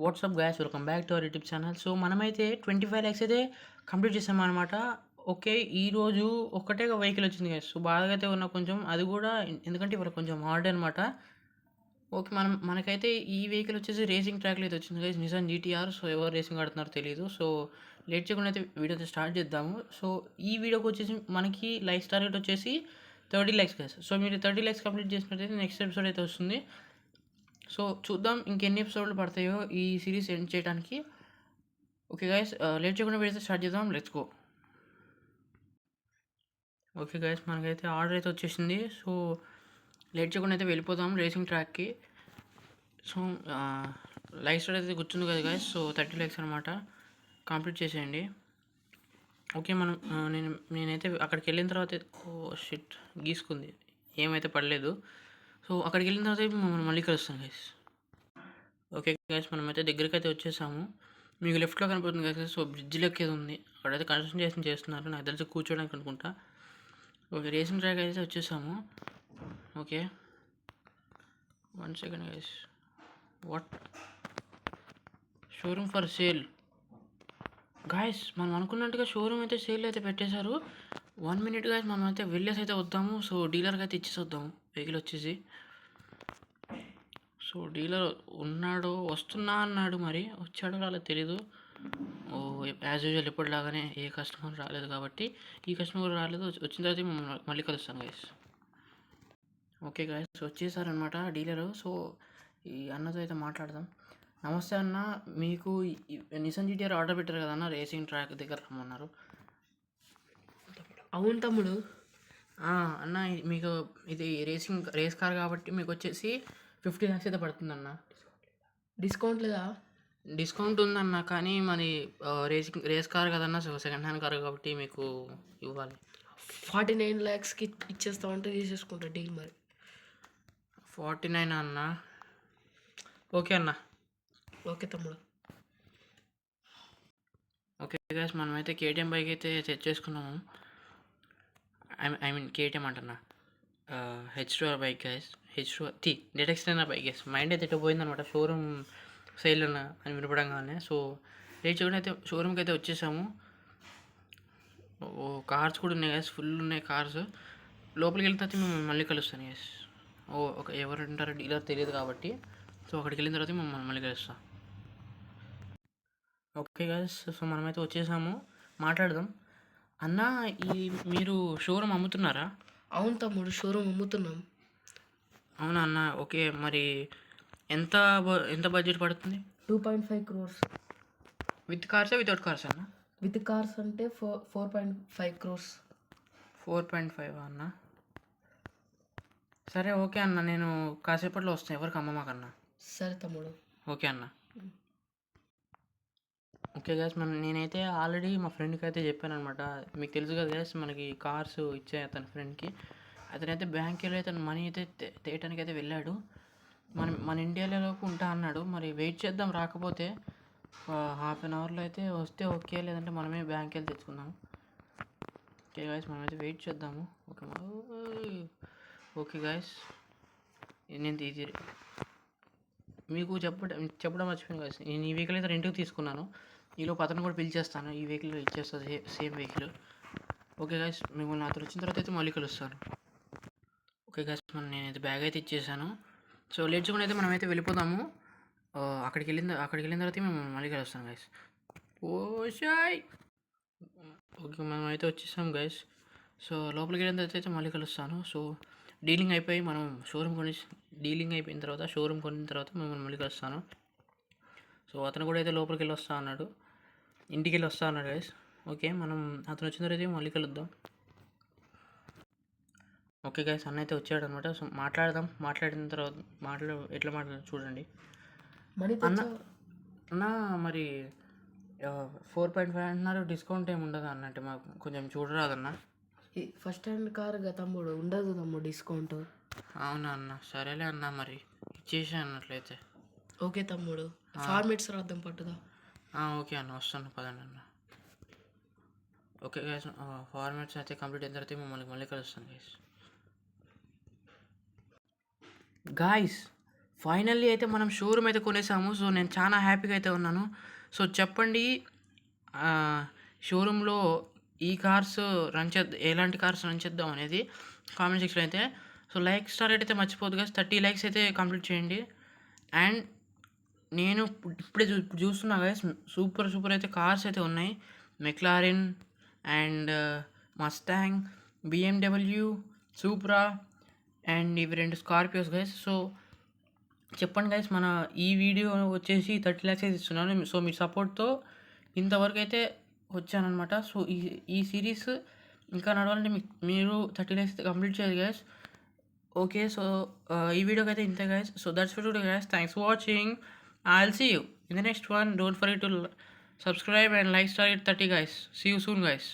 WhatsApp guys, welcome back to our YouTube channel. So మనమైతే 25 ల్యాక్స్ అయితే complete చేసామన్నమాట. Okay, ఈరోజు ఒక్కటే వెహికల్ వచ్చింది గైస్. సో బాగా అయితే ఉన్న కొంచెం అది కూడా ఎందుకంటే ఇవాళ కొంచెం హార్డ్ అనమాట. ఓకే, మనకైతే ఈ వెహికల్ వచ్చేసి రేసింగ్ ట్రాక్లో అయితే వచ్చింది గైస్, నిసాన్ జీటీఆర్. సో ఎవరు రేసింగ్ ఆడుతున్నారో తెలియదు. సో లేట్ చేయకుండా అయితే వీడియో అయితే స్టార్ట్ చేద్దాము. సో ఈ వీడియోకి వచ్చేసి మనకి లైక్స్ టార్గెట్ వచ్చేసి 30 ల్యాక్స్ గైస్. సో మీరు 30 ల్యాక్స్ కంప్లీట్ చేసినట్టయితే నెక్స్ట్ ఎపిసోడ్ అయితే వస్తుంది. సో చూద్దాం ఇంకెన్ని ఎపిసోడ్లు పడతాయో ఈ సిరీస్ ఎండ్ చేయడానికి. ఓకే గైస్, లేట్ చేయకుండా వీడియో స్టార్ట్ చేద్దాం. Let's go. ఓకే గైస్, మనకైతే ఆర్డర్ అయితే వచ్చేసింది. సో లేట్ చేయకుండా అయితే వెళ్ళిపోదాం రేసింగ్ ట్రాక్కి. సో లైక్ స్టార్ట్ అయితే కూర్చుంది కదా గైస్. సో 30 ల్యాక్స్ అనమాట, కంప్లీట్ చేసేయండి. ఓకే, నేనైతే అక్కడికి వెళ్ళిన తర్వాత షిట్ గీసుకుంది, ఏమైతే పడలేదు. సో అక్కడికి వెళ్ళిన తర్వాత మనం మళ్ళీ కలుస్తాం గైస్. ఓకే గైస్, మనమైతే దగ్గరికి అయితే వచ్చేసాము. మీకు లెఫ్ట్లో కనపడుతుంది కదా. సో బ్రిడ్జ్ లెక్కేది ఉంది, అక్కడైతే కన్స్ట్రక్షన్ చేస్తున్నారు. నాకు తెలిసి కూర్చోడానికి అనుకుంటా. ఓకే, రేసింగ్ ట్రాక్ అయితే వచ్చేసాము. Okay, 1 second guys. What? Showroom for sale guys. మనం అనుకున్నట్టుగా షోరూమ్ అయితే సేల్ అయితే పెట్టేశారు. 1 మినిట్ గాయస్, మనం అయితే వెళ్ళేసి అయితే వద్దాము. సో డీలర్కి అయితే ఇచ్చేసి వద్దాము వెహికల్ వచ్చేసి. సో డీలర్ ఉన్నాడు, వస్తున్నా అన్నాడు, మరి వచ్చాడో రాలేదు తెలీదు. ఓ యాజ్ యూజువల్ ఎప్పటిలాగానే ఏ కస్టమర్ రాలేదు కాబట్టి ఈ కస్టమర్ రాలేదు. వచ్చిన తర్వాత మళ్ళీ కలుస్తాను గైస్. ఓకే గైస్, వచ్చేసారనమాట డీలరు. సో ఈ అన్నతో అయితే మాట్లాడదాం. నమస్తే అన్న, మీకు నిసాన్ జీటీఆర్ ఆర్డర్ పెట్టారు కదా అన్న, రేసింగ్ ట్రాక్ దగ్గర రమ్మన్నారు. అవును తమ్ముడు. అన్న మీకు ఇది రేస్ కార్ కాబట్టి మీకు వచ్చేసి 50 ల్యాక్స్ అయితే పడుతుంది అన్న. డిస్కౌంట్ లేదా? డిస్కౌంట్ ఉందన్న, కానీ మరి రేస్ కార్ కదన్న, సో సెకండ్ హ్యాండ్ కార్ కాబట్టి మీకు ఇవ్వాలి. 49 ల్యాక్స్కి ఇచ్చేస్తామంటే తీసేసుకుంటా డీల్. మరి 49 అన్న. ఓకే అన్న. ఓకే తమ్ముడు. ఓకే గైస్, మనమైతే కేటీఎం బైక్ అయితే సెట్ చేసుకున్నాము. ఐ మీన్ కేటీఎం అంటున్నా, H2R బైక్ గైస్. H2R డెటెక్స్టైనర్ బైక్ గైస్. మైండ్ అయితే పోయిందనమాట షోరూమ్ సేల్ అని వినపడంగానే. సో లేట్ చేయకుండా అయితే షోరూమ్కి అయితే వచ్చేసాము. ఓ కార్స్ కూడా ఉన్నాయి గైస్, ఫుల్ ఉన్నాయి కార్స్. లోపలికి వెళ్తే మేము మళ్ళీ కలుస్తాను గైస్. ఎవరు ఉంటారో డీలర్ తెలియదు కాబట్టి. సో అక్కడికి వెళ్ళిన తర్వాత మేము మళ్ళీ కలుస్తాం. ఓకే గైస్, సో మనమైతే వచ్చేసాము, మాట్లాడదాం. అన్న, మీరు షోరూమ్ అమ్ముతున్నారా? అవును తమ్ముడు, షోరూమ్ అమ్ముతున్నాం. అవునా అన్న. ఓకే, మరి ఎంత ఎంత బడ్జెట్ పడుతుంది? 2.5 crores. విత్ కార్సా వితౌట్ కార్స్ అన్న? విత్ కార్స్ అంటే 4.5 crores. 4.5 అన్న. సరే ఓకే అన్న, నేను కాసేపట్లో వస్తాను, ఎవరికి అమ్మమాకన్నా. సరే తమ్ముడు. ఓకే అన్న. ఓకే గ్యాస్, నేనైతే ఆల్రెడీ మా ఫ్రెండ్కి అయితే చెప్పాను అనమాట. మీకు తెలుసు కదా గ్యాస్, మనకి కార్స్ ఇచ్చాయి అతని ఫ్రెండ్కి. అతనైతే బ్యాంక్కి వెళ్ళి అతను మనీ అయితే తేయటానికి అయితే వెళ్ళాడు. మన ఇండియాలోకి ఉంటా అన్నాడు. మరి వెయిట్ చేద్దాం, రాకపోతే హాఫ్ అన్ అవర్లో అయితే వస్తే ఓకే, లేదంటే మనమే బ్యాంక్కి వెళ్ళి తెచ్చుకుందాం. ఓకే గాయస్, మనమైతే వెయిట్ చేద్దాము. ఓకే గాయస్, నేను ఇది మీకు చెప్పడం మర్చిపోయాను గాయస్. నేను ఈ వెహికల్ అయితే రెంట్కి తీసుకున్నాను. ఈలోపు అతను కూడా పిలిచేస్తాను, ఈ వెహికల్ ఇచ్చేస్తుంది, సేమ్ వెహికల్. ఓకే గాయస్, మిమ్మల్ని అతను వచ్చిన తర్వాత అయితే మళ్ళీ కలుస్తాను. ఓకే గాయస్, నేనైతే బ్యాగ్ అయితే ఇచ్చేసాను. సో లేట్ చేయకుండా అయితే మనమైతే వెళ్ళిపోదాము. అక్కడికి వెళ్ళిన తర్వాత మేము మళ్ళీ కలుస్తాం గైస్. ఓషాయ్. ఓకే, మనమైతే వచ్చేసాం గైస్. సో లోపలికి వెళ్ళిన తర్వాత అయితే మళ్ళీ కలుస్తాను. సో డీలింగ్ అయిపోయి మనం డీలింగ్ అయిపోయిన తర్వాత షోరూమ్ కొనిన తర్వాత మిమ్మల్ని మళ్ళీ కలుస్తాను. సో అతను కూడా అయితే లోపలికి వెళ్ళి వస్తా అన్నాడు, ఇంటికి వెళ్ళి వస్తా అన్నాడు గైస్. ఓకే, మనం అతను వచ్చిన తర్వాత మళ్ళీ కలుద్దాం. ఓకే గైస్, అన్న అయితే వచ్చాడు అనమాట. సో మాట్లాడిన తర్వాత ఎట్లా మాట్లాడారు చూడండి. అన్న మరి 4.5 అంటున్నారు, డిస్కౌంట్ ఏమి ఉండదు అన్నట్టు, మాకు కొంచెం చూడరాదన్న. ఫస్ట్ హ్యాండ్ కార్ కదా తమ్ముడు, ఉండదు తమ్ముడు డిస్కౌంట్. అవునా అన్న, సరేలే అన్న, మరి ఇచ్చేసా అన్నట్లయితే. ఓకే తమ్ముడు, ఫార్మేట్స్ రాద్దాం పట్టుదా. ఓకే అన్న, వస్తాను పదండి అన్న. ఓకే గైస్, ఫార్మేట్స్ అయితే కంప్లీట్ అయిన తర్వాత మళ్ళీ కలుస్తాను గైస్. ఫైనల్లీ అయితే మనం షోరూమ్ అయితే కొనేసాము. సో, నేను చాలా హ్యాపీగా అయితే ఉన్నాను. సో, చెప్పండి షోరూమ్‌లో ఈ కార్స్ ఎలాంటి కార్స్ రన్ చేద్దాం అనేది కామెంట్ సెక్షన్‌లో అయితే. సో, లైక్ స్టార్ రేట్ అయితే మర్చిపోవద్దు గైస్. 30 లైక్స్ అయితే కంప్లీట్ చేయండి. అండ్ నేను ఇప్పుడే చూస్తున్నా గైస్, సూపర్ అయితే కార్స్ అయితే ఉన్నాయి. McLaren and Mustang, BMW, supra and ఇవి 2 స్కార్పియోస్ గైస్. సో, చెప్పండి గైస్, మన ఈ వీడియో వచ్చేసి 30 lakhs అయితే ఇస్తున్నాను. సో, మీ సపోర్ట్‌తో ఇంతవరకు అయితే వచ్చాననమాట. సో, ఈ సిరీస్ ఇంకా నడవాలంటే మీరు 30 lakhs అయితే కంప్లీట్ చేయాలి గైస్. ఓకే. సో, ఈ వీడియోకి అయితే ఇంతే guys. So, that's for today guys. Thanks for watching. I'll see you in the next one. Don't forget to subscribe and like star at 30 guys. See you soon guys.